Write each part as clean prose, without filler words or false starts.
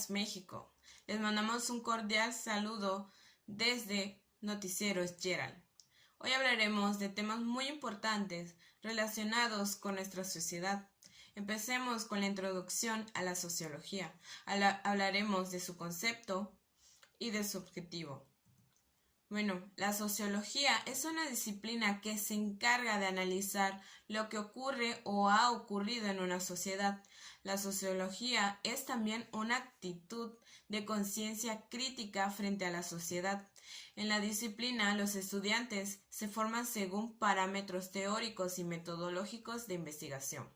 días, México. Les mandamos un cordial saludo desde Noticieros Gerald. Hoy hablaremos de temas muy importantes relacionados con nuestra sociedad. Empecemos con la introducción a la sociología. Hablaremos de su concepto y de su objetivo. Bueno, la sociología es una disciplina que se encarga de analizar lo que ocurre o ha ocurrido en una sociedad. La sociología es también una actitud de conciencia crítica frente a la sociedad. En la disciplina, los estudiantes se forman según parámetros teóricos y metodológicos de investigación,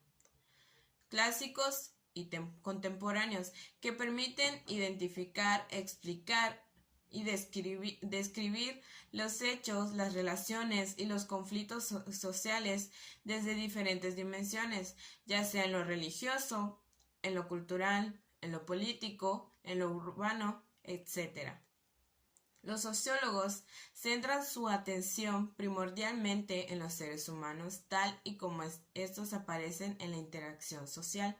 clásicos y contemporáneos, que permiten identificar, explicar y describir los hechos, las relaciones y los conflictos sociales desde diferentes dimensiones, ya sea en lo religioso, en lo cultural, en lo político, en lo urbano, etc. Los sociólogos centran su atención primordialmente en los seres humanos, tal y como estos aparecen en la interacción social,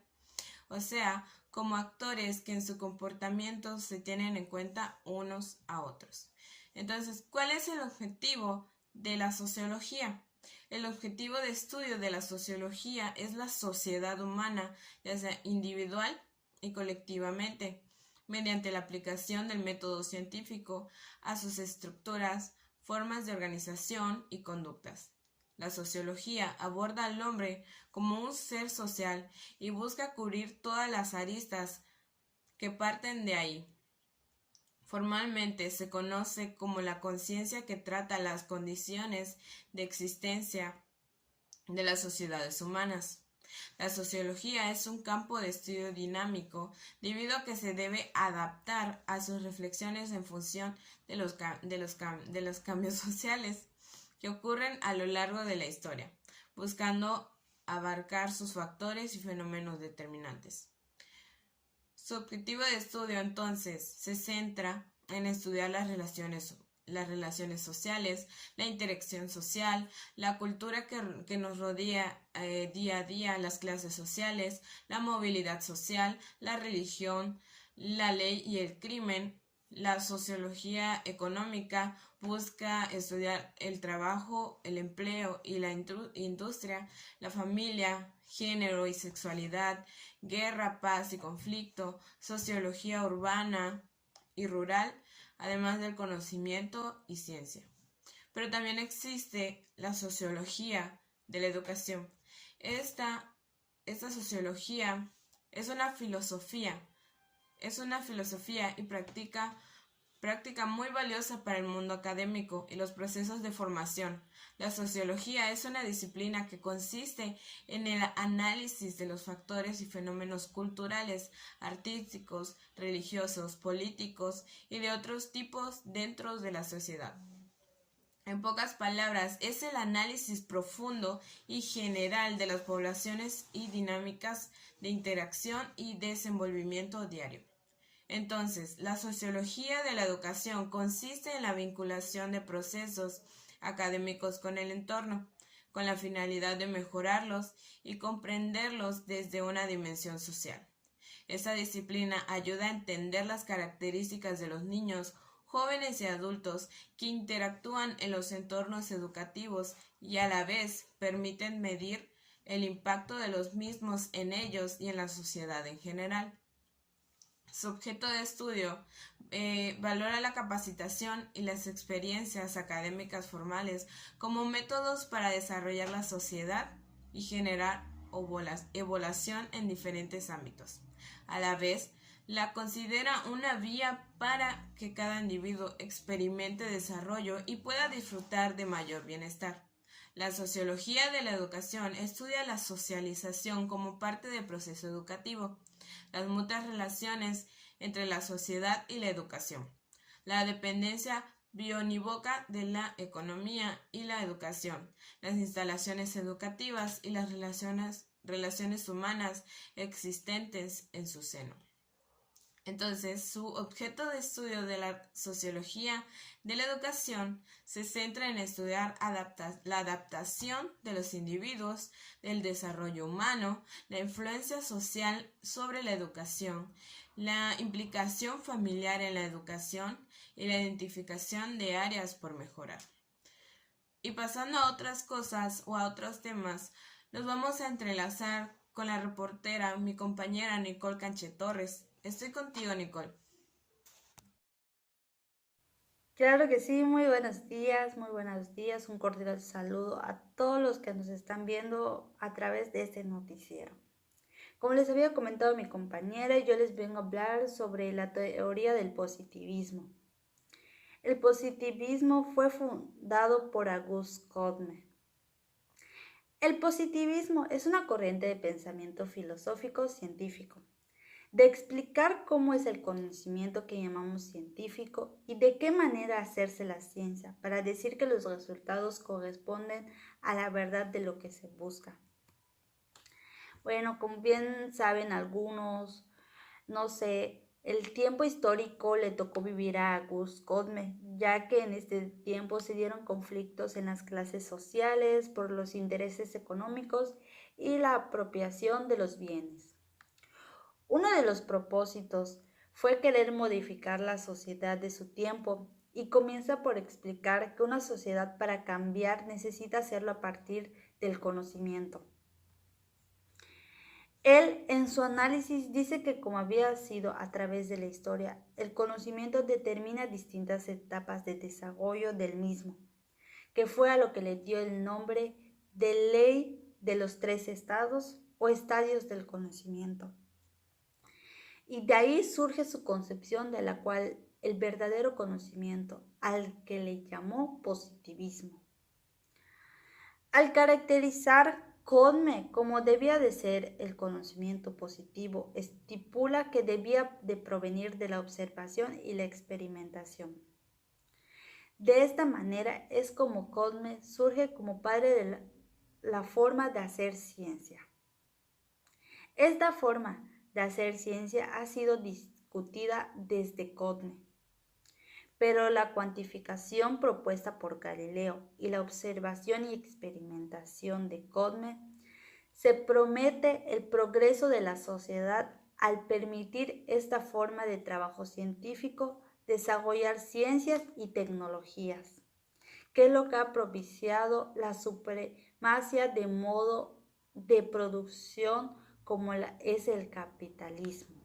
o sea, como actores que en su comportamiento se tienen en cuenta unos a otros. Entonces, ¿cuál es el objetivo de la sociología? El objetivo de estudio de la sociología es la sociedad humana, ya sea individual y colectivamente, mediante la aplicación del método científico a sus estructuras, formas de organización y conductas. La sociología aborda al hombre como un ser social y busca cubrir todas las aristas que parten de ahí. Formalmente se conoce como la conciencia que trata las condiciones de existencia de las sociedades humanas. La sociología es un campo de estudio dinámico debido a que se debe adaptar a sus reflexiones en función de los cambios sociales que ocurren a lo largo de la historia, buscando abarcar sus factores y fenómenos determinantes. Su objetivo de estudio, entonces, se centra en estudiar las relaciones sociales, la interacción social, la cultura que nos rodea día a día, las clases sociales, la movilidad social, la religión, la ley y el crimen. La sociología económica busca estudiar el trabajo, el empleo y la industria, la familia, género y sexualidad, guerra, paz y conflicto, sociología urbana y rural, además del conocimiento y ciencia. Pero también existe la sociología de la educación. Esta sociología es una filosofía y práctica muy valiosa para el mundo académico y los procesos de formación. La sociología es una disciplina que consiste en el análisis de los factores y fenómenos culturales, artísticos, religiosos, políticos y de otros tipos dentro de la sociedad. En pocas palabras, es el análisis profundo y general de las poblaciones y dinámicas de interacción y desenvolvimiento diario. Entonces, la sociología de la educación consiste en la vinculación de procesos académicos con el entorno, con la finalidad de mejorarlos y comprenderlos desde una dimensión social. Esta disciplina ayuda a entender las características de los niños, jóvenes y adultos que interactúan en los entornos educativos y a la vez permiten medir el impacto de los mismos en ellos y en la sociedad en general. Su objeto de estudio valora la capacitación y las experiencias académicas formales como métodos para desarrollar la sociedad y generar evaluación en diferentes ámbitos. A la vez, la considera una vía para que cada individuo experimente desarrollo y pueda disfrutar de mayor bienestar. La sociología de la educación estudia la socialización como parte del proceso educativo, las mutuas relaciones entre la sociedad y la educación, la dependencia bionívoca de la economía y la educación, las instalaciones educativas y las relaciones humanas existentes en su seno. Entonces, su objeto de estudio de la sociología de la educación se centra en estudiar la adaptación de los individuos, del desarrollo humano, la influencia social sobre la educación, la implicación familiar en la educación y la identificación de áreas por mejorar. Y pasando a otras cosas o a otros temas, nos vamos a entrelazar con la reportera, mi compañera Nicole Canche Torres. Estoy contigo, Nicole. Claro que sí, muy buenos días, un cordial saludo a todos los que nos están viendo a través de este noticiero. Como les había comentado mi compañera, yo les vengo a hablar sobre la teoría del positivismo. El positivismo fue fundado por Auguste Comte. El positivismo es una corriente de pensamiento filosófico científico de explicar cómo es el conocimiento que llamamos científico y de qué manera hacerse la ciencia para decir que los resultados corresponden a la verdad de lo que se busca. Bueno, como bien saben algunos, no sé, el tiempo histórico le tocó vivir a Auguste Comte, ya que en este tiempo se dieron conflictos en las clases sociales por los intereses económicos y la apropiación de los bienes. Uno de los propósitos fue querer modificar la sociedad de su tiempo y comienza por explicar que una sociedad para cambiar necesita hacerlo a partir del conocimiento. Él en su análisis dice que como había sido a través de la historia, el conocimiento determina distintas etapas de desarrollo del mismo, que fue a lo que le dio el nombre de ley de los 3 estados o estadios del conocimiento. Y de ahí surge su concepción de la cual el verdadero conocimiento, al que le llamó positivismo. Al caracterizar Comte como debía de ser el conocimiento positivo, estipula que debía de provenir de la observación y la experimentación. De esta manera es como Comte surge como padre de la forma de hacer ciencia. Esta forma de hacer ciencia ha sido discutida desde Comte, pero la cuantificación propuesta por Galileo y la observación y experimentación de Comte se promete el progreso de la sociedad al permitir esta forma de trabajo científico desarrollar ciencias y tecnologías, que es lo que ha propiciado la supremacía de modo de producción como es el capitalismo.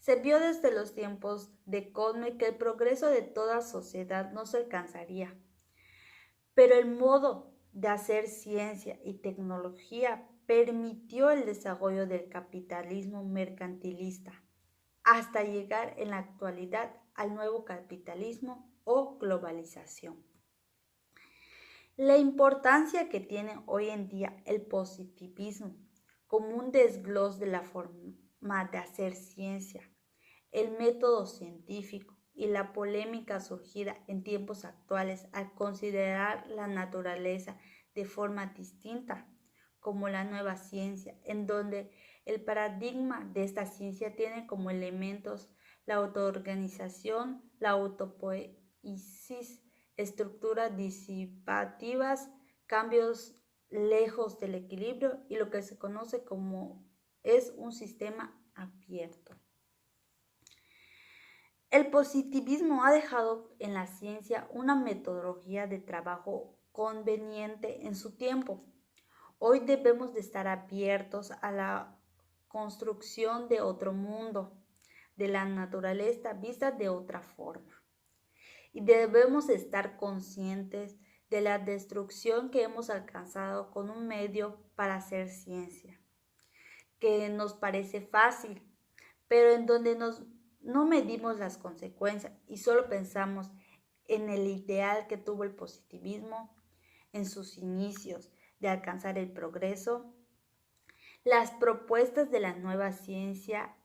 Se vio desde los tiempos de Comte que el progreso de toda sociedad no se alcanzaría, pero el modo de hacer ciencia y tecnología permitió el desarrollo del capitalismo mercantilista, hasta llegar en la actualidad al nuevo capitalismo o globalización. La importancia que tiene hoy en día el positivismo como un desglose de la forma de hacer ciencia, el método científico y la polémica surgida en tiempos actuales al considerar la naturaleza de forma distinta, como la nueva ciencia, en donde el paradigma de esta ciencia tiene como elementos la autoorganización, la autopoiesis, estructuras disipativas, cambios lejos del equilibrio y lo que se conoce como es un sistema abierto. El positivismo ha dejado en la ciencia una metodología de trabajo conveniente en su tiempo. Hoy debemos de estar abiertos a la construcción de otro mundo, de la naturaleza vista de otra forma. Y debemos estar conscientes de la destrucción que hemos alcanzado con un medio para hacer ciencia, que nos parece fácil, pero en donde no medimos las consecuencias y solo pensamos en el ideal que tuvo el positivismo en sus inicios de alcanzar el progreso. Las propuestas de la nueva ciencia,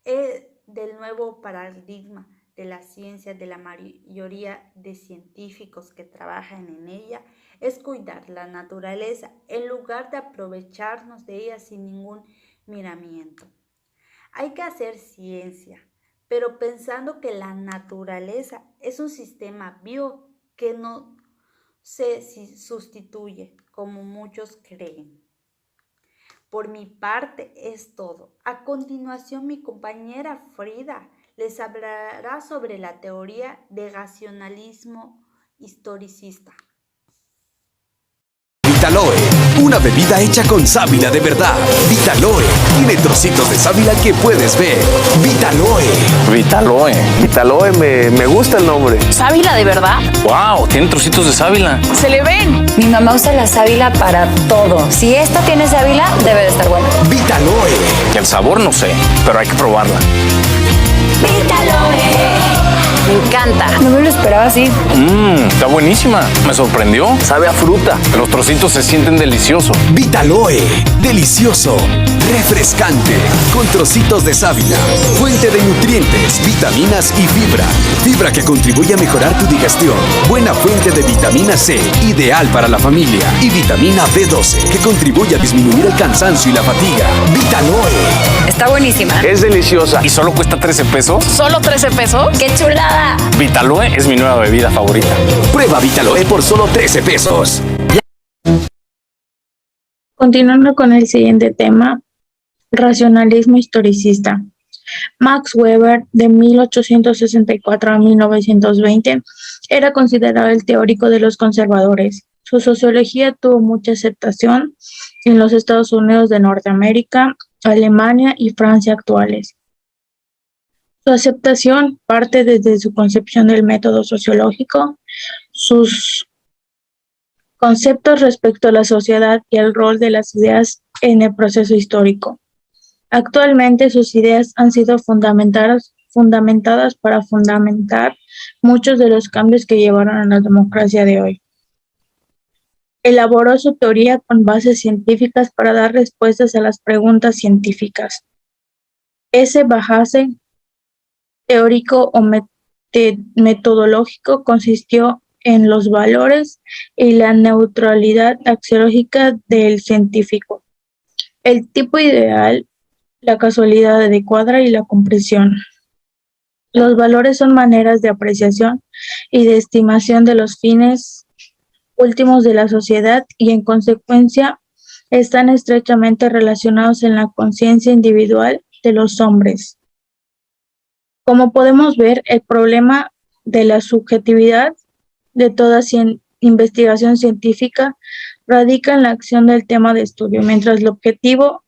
del nuevo paradigma de la ciencia de la mayoría de científicos que trabajan en ella, es cuidar la naturaleza en lugar de aprovecharnos de ella sin ningún miramiento. Hay que hacer ciencia, pero pensando que la naturaleza es un sistema vivo que no se sustituye, como muchos creen. Por mi parte es todo. A continuación, mi compañera Frida les hablará sobre la teoría de racionalismo historicista. Vitaloe, una bebida hecha con sábila de verdad. Vitaloe tiene trocitos de sábila que puedes ver. Vitaloe. Vitaloe, me gusta el nombre. ¿Sábila de verdad? ¡Wow! Tiene trocitos de sábila. ¡Se le ven! Mi mamá usa la sábila para todo. Si esta tiene sábila, debe de estar buena. Vitaloe. El sabor no sé, pero hay que probarla. ¡Vitaloe! Me encanta. No me lo esperaba así. Está buenísima. Me sorprendió. Sabe a fruta. Los trocitos se sienten deliciosos. Vitaloe. Delicioso. Refrescante. Con trocitos de sábila. Fuente de nutrientes, vitaminas y fibra. Fibra que contribuye a mejorar tu digestión. Buena fuente de vitamina C. Ideal para la familia. Y vitamina B12 que contribuye a disminuir el cansancio y la fatiga. Vitaloe. Está buenísima. Es deliciosa. ¿Y solo cuesta 13 pesos? ¿Solo 13 pesos? ¡Qué chulada! Vitaloe es mi nueva bebida favorita. Prueba Vitaloe por solo 13 pesos. Continuando con el siguiente tema, racionalismo historicista. Max Weber, de 1864 a 1920, era considerado el teórico de los conservadores. Su sociología tuvo mucha aceptación en los Estados Unidos de Norteamérica, Alemania y Francia actuales. Su aceptación parte desde su concepción del método sociológico, sus conceptos respecto a la sociedad y el rol de las ideas en el proceso histórico. Actualmente sus ideas han sido fundamentadas para fundamentar muchos de los cambios que llevaron a la democracia de hoy. Elaboró su teoría con bases científicas para dar respuestas a las preguntas científicas. Ese bagaje teórico o metodológico consistió en los valores y la neutralidad axiológica del científico, el tipo ideal, la casualidad adecuada y la comprensión. Los valores son maneras de apreciación y de estimación de los fines últimos de la sociedad y en consecuencia están estrechamente relacionados en la conciencia individual de los hombres. Como podemos ver, el problema de la subjetividad de toda investigación científica radica en la acción del tema de estudio, mientras el objetivo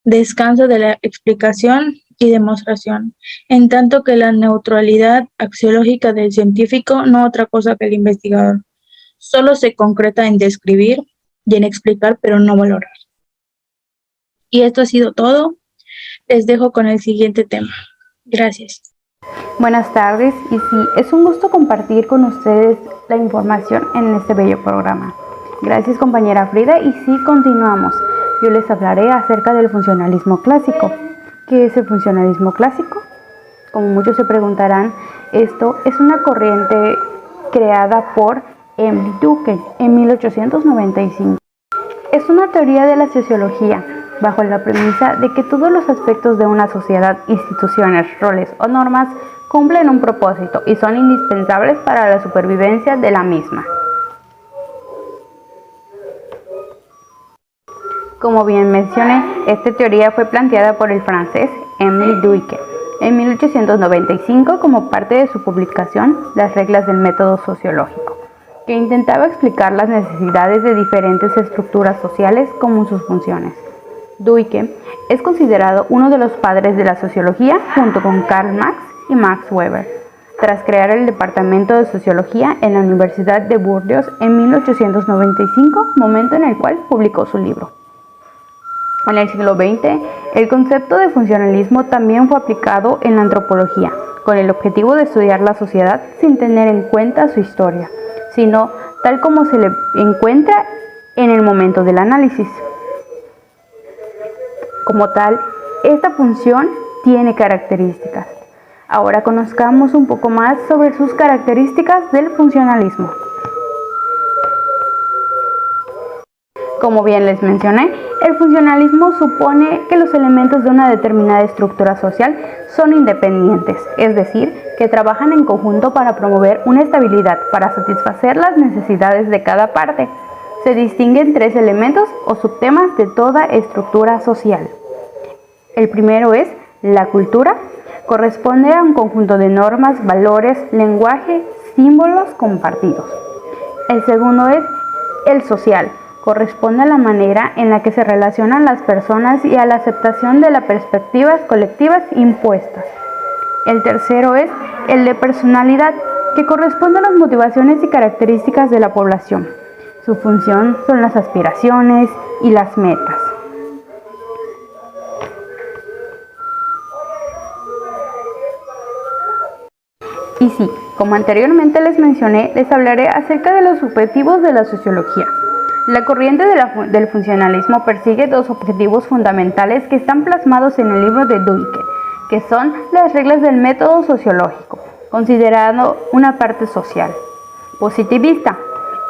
descansa de la explicación y demostración, en tanto que la neutralidad axiológica del científico no otra cosa que el investigador. Solo se concreta en describir y en explicar, pero no valorar. Y esto ha sido todo. Les dejo con el siguiente tema. Gracias. Buenas tardes y sí, es un gusto compartir con ustedes la información en este bello programa. Gracias compañera Frida y sí, continuamos. Yo les hablaré acerca del funcionalismo clásico. ¿Qué es el funcionalismo clásico? Como muchos se preguntarán, esto es una corriente creada por Emile Durkheim en 1895. Es una teoría de la sociología bajo la premisa de que todos los aspectos de una sociedad, instituciones, roles o normas cumplen un propósito y son indispensables para la supervivencia de la misma. Como bien mencioné, esta teoría fue planteada por el francés Émile Durkheim en 1895 como parte de su publicación Las reglas del método sociológico, que intentaba explicar las necesidades de diferentes estructuras sociales como sus funciones. Durkheim es considerado uno de los padres de la sociología junto con Karl Marx y Max Weber, tras crear el Departamento de Sociología en la Universidad de Burdeos en 1895, momento en el cual publicó su libro. En el siglo XX, el concepto de funcionalismo también fue aplicado en la antropología, con el objetivo de estudiar la sociedad sin tener en cuenta su historia, sino tal como se le encuentra en el momento del análisis. Como tal, esta función tiene características. Ahora conozcamos un poco más sobre sus características del funcionalismo. Como bien les mencioné, el funcionalismo supone que los elementos de una determinada estructura social son independientes, es decir, que trabajan en conjunto para promover una estabilidad para satisfacer las necesidades de cada parte. Se distinguen tres elementos o subtemas de toda estructura social. El primero es la cultura. Corresponde a un conjunto de normas, valores, lenguaje, símbolos compartidos. El segundo es el social. Corresponde a la manera en la que se relacionan las personas y a la aceptación de las perspectivas colectivas impuestas. El tercero es el de personalidad, que corresponde a las motivaciones y características de la población. Su función son las aspiraciones y las metas. Y sí, como anteriormente les mencioné, les hablaré acerca de los objetivos de la sociología. La corriente del funcionalismo persigue dos objetivos fundamentales que están plasmados en el libro de Duyker, que son las reglas del método sociológico, considerado una parte social. Positivista.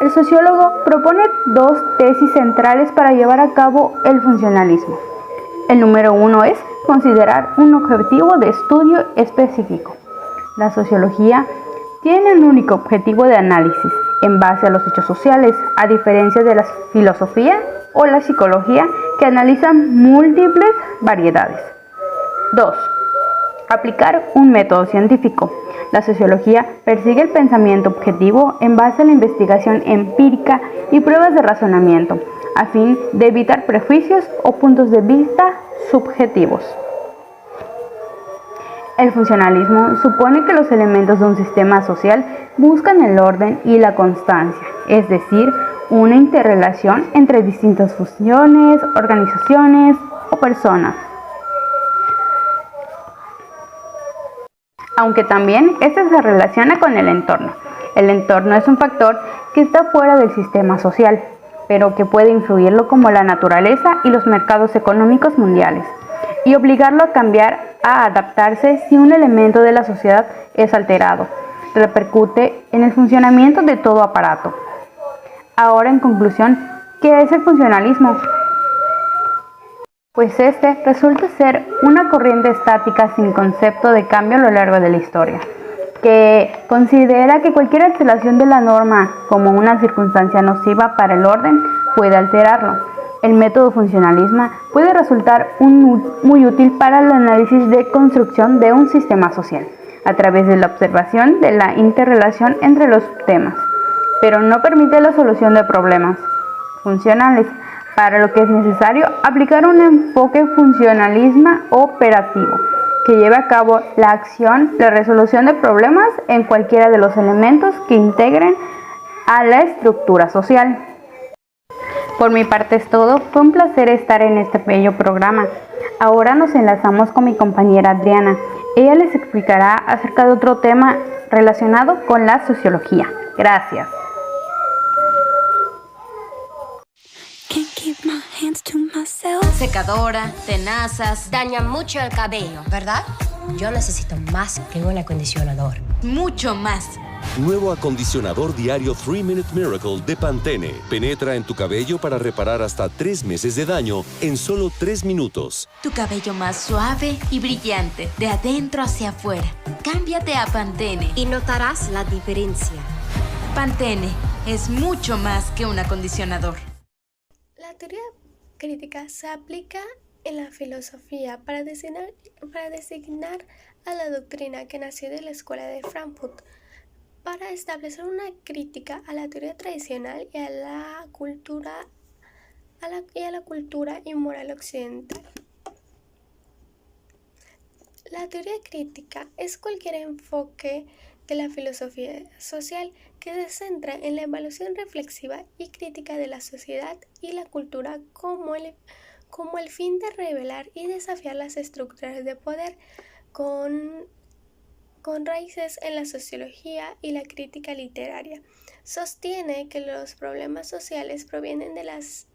El sociólogo propone dos tesis centrales para llevar a cabo el funcionalismo. El número uno es considerar un objetivo de estudio específico. La sociología tiene un único objetivo de análisis en base a los hechos sociales, a diferencia de la filosofía o la psicología que analizan múltiples variedades. 2. Aplicar un método científico. La sociología persigue el pensamiento objetivo en base a la investigación empírica y pruebas de razonamiento, a fin de evitar prejuicios o puntos de vista subjetivos. El funcionalismo supone que los elementos de un sistema social buscan el orden y la constancia, es decir, una interrelación entre distintas funciones, organizaciones o personas. Aunque también este se relaciona con el entorno. El entorno es un factor que está fuera del sistema social, pero que puede influirlo, como la naturaleza y los mercados económicos mundiales, y obligarlo a cambiar, a adaptarse si un elemento de la sociedad es alterado. Repercute en el funcionamiento de todo aparato. Ahora, en conclusión, ¿qué es el funcionalismo? Pues este resulta ser una corriente estática sin concepto de cambio a lo largo de la historia, que considera que cualquier alteración de la norma como una circunstancia nociva para el orden puede alterarlo. El método funcionalismo puede resultar muy útil para el análisis de construcción de un sistema social, a través de la observación de la interrelación entre los temas, pero no permite la solución de problemas funcionales, para lo que es necesario aplicar un enfoque funcionalismo operativo, que lleve a cabo la acción de resolución de problemas en cualquiera de los elementos que integren a la estructura social. Por mi parte es todo, fue un placer estar en este bello programa. Ahora nos enlazamos con mi compañera Adriana. Ella les explicará acerca de otro tema relacionado con la sociología. Gracias. Secadora, tenazas, daña mucho el cabello, ¿verdad? Yo necesito más que un acondicionador. Mucho más. Nuevo acondicionador diario 3-Minute Miracle de Pantene. Penetra en tu cabello para reparar hasta 3 meses de daño en solo 3 minutos. Tu cabello más suave y brillante, de adentro hacia afuera. Cámbiate a Pantene y notarás la diferencia. Pantene es mucho más que un acondicionador. La teoría crítica se aplica en la filosofía para designar a la doctrina que nació de la Escuela de Frankfurt, para establecer una crítica a la teoría tradicional y a la cultura y moral occidental. La teoría crítica es cualquier enfoque de la filosofía social que se centra en la evaluación reflexiva y crítica de la sociedad y la cultura como el fin de revelar y desafiar las estructuras de poder con raíces en la sociología y la crítica literaria. Sostiene que los problemas sociales provienen de las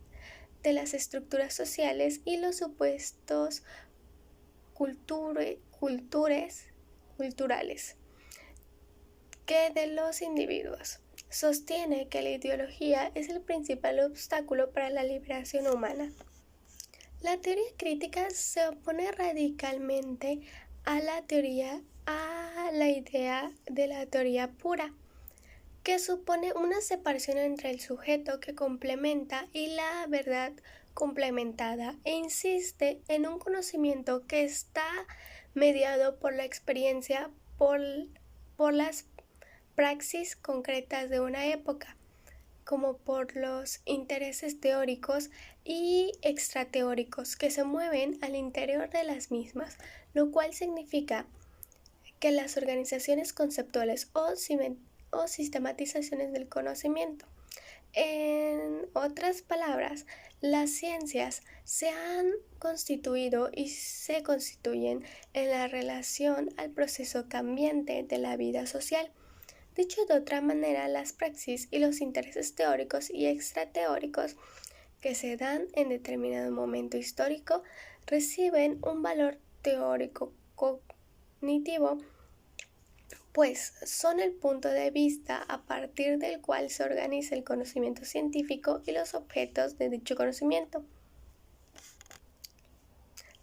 estructuras sociales y los supuestos culturales que de los individuos. sostiene que la ideología es el principal obstáculo para la liberación humana. La teoría crítica se opone radicalmente a la idea de la teoría pura, que supone una separación entre el sujeto que complementa y la verdad complementada, e insiste en un conocimiento que está mediado por la experiencia, por las praxis concretas de una época, como por los intereses teóricos y extrateóricos que se mueven al interior de las mismas, lo cual significa que las organizaciones conceptuales o sistematizaciones del conocimiento. En otras palabras, las ciencias se han constituido y se constituyen en la relación al proceso cambiante de la vida social. Dicho de otra manera, las praxis y los intereses teóricos y extrateóricos que se dan en determinado momento histórico reciben un valor teórico cognitivo, pues son el punto de vista a partir del cual se organiza el conocimiento científico y los objetos de dicho conocimiento.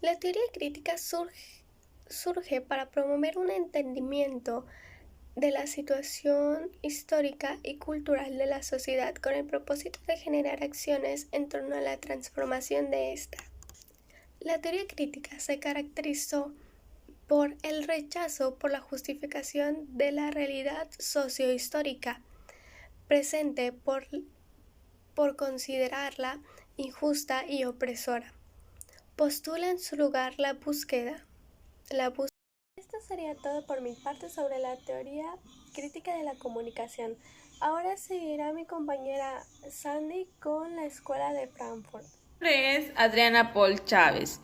La teoría crítica surge para promover un entendimiento de la situación histórica y cultural de la sociedad con el propósito de generar acciones en torno a la transformación de esta. La teoría crítica se caracterizó por el rechazo por la justificación de la realidad sociohistórica presente por considerarla injusta y opresora. Postula en su lugar la búsqueda. Esto sería todo por mi parte sobre la teoría crítica de la comunicación. Ahora seguirá mi compañera Sandy con la Escuela de Frankfurt. Mi nombre es Adriana Paul Chávez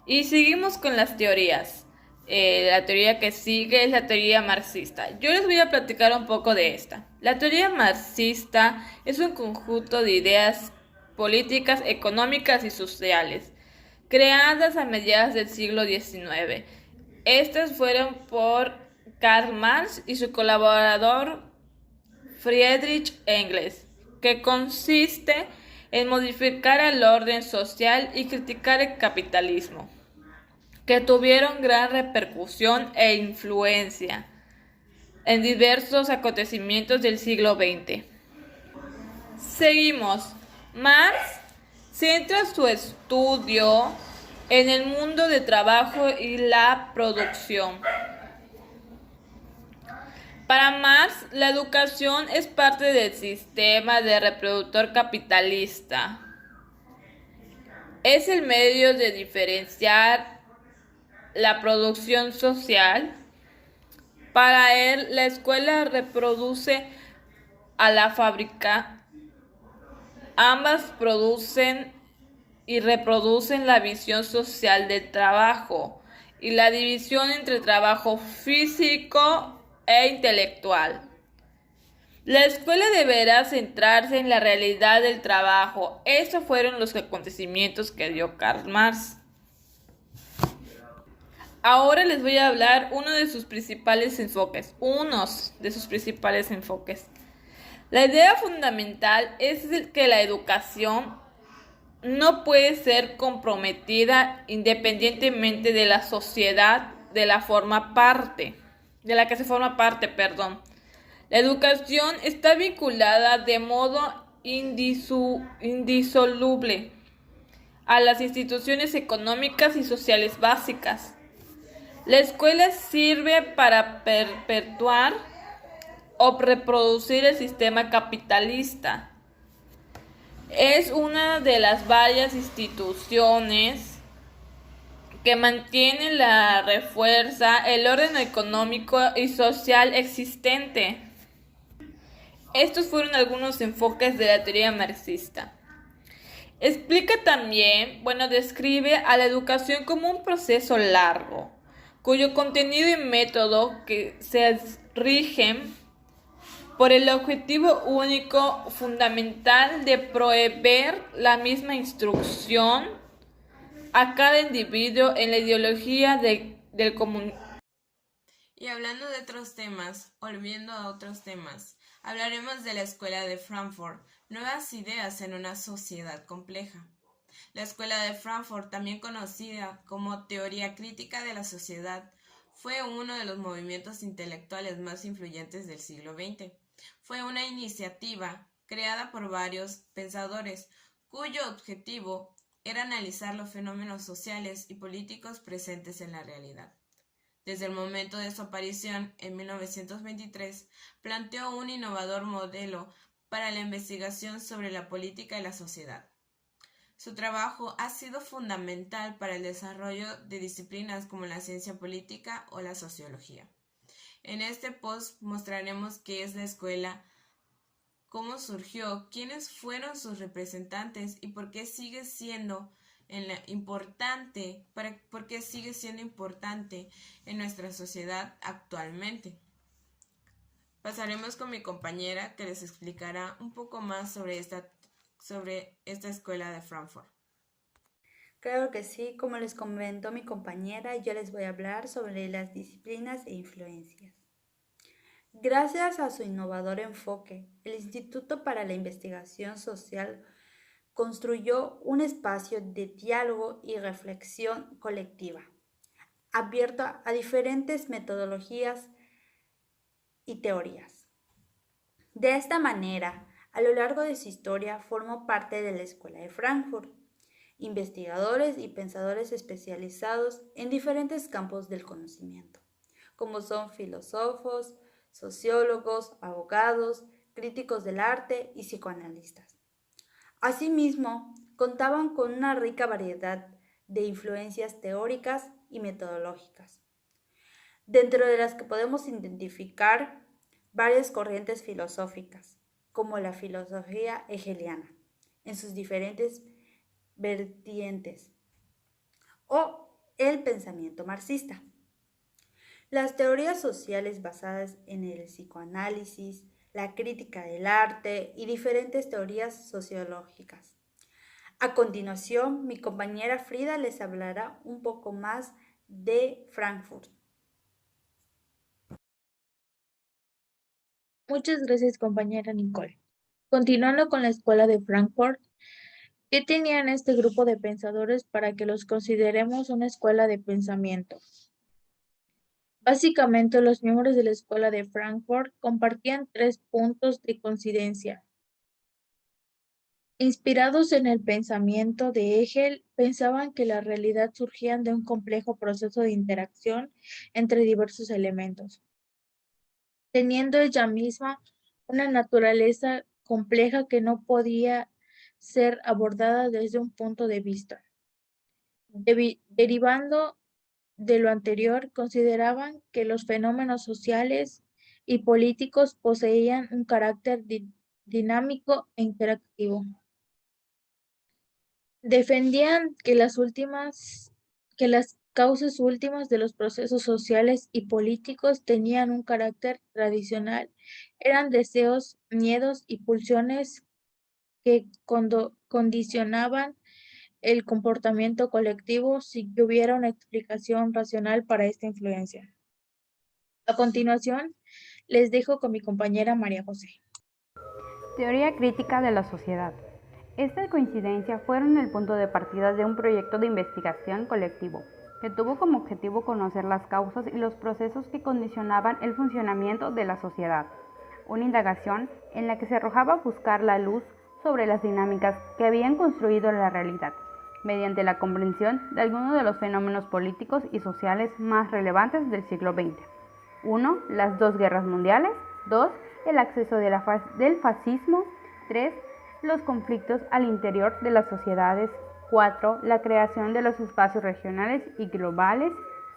y seguimos con las teorías. La teoría que sigue es la teoría marxista. Yo les voy a platicar un poco de esta. La teoría marxista es un conjunto de ideas políticas, económicas y sociales creadas a mediados del siglo XIX. Estas fueron por Karl Marx y su colaborador Friedrich Engels, que consiste en modificar el orden social y criticar el capitalismo, que tuvieron gran repercusión e influencia en diversos acontecimientos del siglo XX. Seguimos. Marx centra su estudio en el mundo de trabajo y la producción. Para Marx, la educación es parte del sistema de reproductor capitalista. Es el medio de diferenciar la producción social. Para él, la escuela reproduce a la fábrica. Ambas producen y reproducen la visión social del trabajo y la división entre trabajo físico e intelectual. La escuela deberá centrarse en la realidad del trabajo. Estos fueron los acontecimientos que dio Karl Marx. Ahora les voy a hablar unos de sus principales enfoques. La idea fundamental es que la educación no puede ser comprometida independientemente de la sociedad de la que se forma parte. La educación está vinculada de modo indisoluble a las instituciones económicas y sociales básicas. La escuela sirve para perpetuar o reproducir el sistema capitalista. Es una de las varias instituciones que mantienen refuerza el orden económico y social existente. Estos fueron algunos enfoques de la teoría marxista. Describe a la educación como un proceso largo, cuyo contenido y método que se rigen por el objetivo único fundamental de proveer la misma instrucción a cada individuo en la ideología del comunismo. Y hablando de otros temas, volviendo a otros temas, Hablaremos de la Escuela de Frankfurt, nuevas ideas en una sociedad compleja. La Escuela de Frankfurt, también conocida como teoría crítica de la sociedad, fue uno de los movimientos intelectuales más influyentes del siglo XX. Fue una iniciativa creada por varios pensadores, cuyo objetivo era analizar los fenómenos sociales y políticos presentes en la realidad. Desde el momento de su aparición, en 1923, planteó un innovador modelo para la investigación sobre la política y la sociedad. Su trabajo ha sido fundamental para el desarrollo de disciplinas como la ciencia política o la sociología. En este post mostraremos qué es la escuela, cómo surgió, quiénes fueron sus representantes y por qué sigue siendo importante en nuestra sociedad actualmente. Pasaremos con mi compañera que les explicará un poco más sobre esta escuela de Frankfurt. Claro que sí, como les comentó mi compañera, yo les voy a hablar sobre las disciplinas e influencias. Gracias a su innovador enfoque, el Instituto para la Investigación Social construyó un espacio de diálogo y reflexión colectiva, abierto a diferentes metodologías y teorías. De esta manera, a lo largo de su historia formó parte de la Escuela de Frankfurt, investigadores y pensadores especializados en diferentes campos del conocimiento, como son filósofos, sociólogos, abogados, críticos del arte y psicoanalistas. Asimismo, contaban con una rica variedad de influencias teóricas y metodológicas, dentro de las que podemos identificar varias corrientes filosóficas, como la filosofía hegeliana, en sus diferentes vertientes, o el pensamiento marxista. Las teorías sociales basadas en el psicoanálisis, la crítica del arte y diferentes teorías sociológicas. A continuación, mi compañera Frida les hablará un poco más de Frankfurt. Muchas gracias, compañera Nicole. Continuando con la escuela de Frankfurt, ¿qué tenían este grupo de pensadores para que los consideremos una escuela de pensamiento? Básicamente, los miembros de la escuela de Frankfurt compartían 3 puntos de coincidencia. Inspirados en el pensamiento de Hegel, pensaban que la realidad surgía de un complejo proceso de interacción entre diversos elementos, teniendo ella misma una naturaleza compleja que no podía ser abordada desde un punto de vista. Derivando de lo anterior, consideraban que los fenómenos sociales y políticos poseían un carácter dinámico e interactivo. Defendían que las causas últimas de los procesos sociales y políticos tenían un carácter tradicional, eran deseos, miedos y pulsiones que condicionaban el comportamiento colectivo sin que hubiera una explicación racional para esta influencia. A continuación, les dejo con mi compañera María José. Teoría crítica de la sociedad. Esta coincidencia fueron el punto de partida de un proyecto de investigación colectivo que tuvo como objetivo conocer las causas y los procesos que condicionaban el funcionamiento de la sociedad. Una indagación en la que se arrojaba a buscar la luz sobre las dinámicas que habían construido la realidad, mediante la comprensión de algunos de los fenómenos políticos y sociales más relevantes del siglo XX. 1. Las 2 guerras mundiales. 2. El acceso del fascismo. 3. Los conflictos al interior de las sociedades. 4. La creación de los espacios regionales y globales.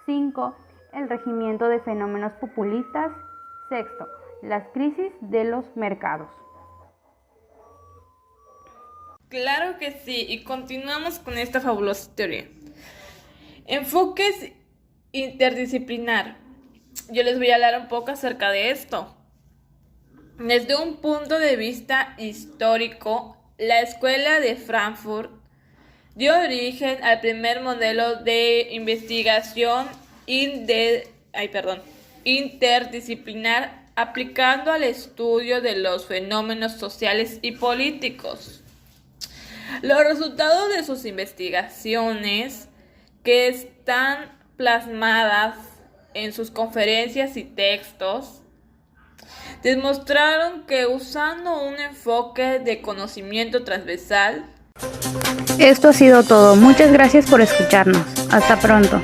5. El regimiento de fenómenos populistas. 6. Las crisis de los mercados. Claro que sí, y continuamos con esta fabulosa teoría. Enfoques interdisciplinar. Yo les voy a hablar un poco acerca de esto. Desde un punto de vista histórico, la escuela de Frankfurt dio origen al primer modelo de investigación interdisciplinar aplicando al estudio de los fenómenos sociales y políticos. Los resultados de sus investigaciones, que están plasmadas en sus conferencias y textos, demostraron que usando un enfoque de conocimiento transversal. Esto ha sido todo. Muchas gracias por escucharnos. Hasta pronto.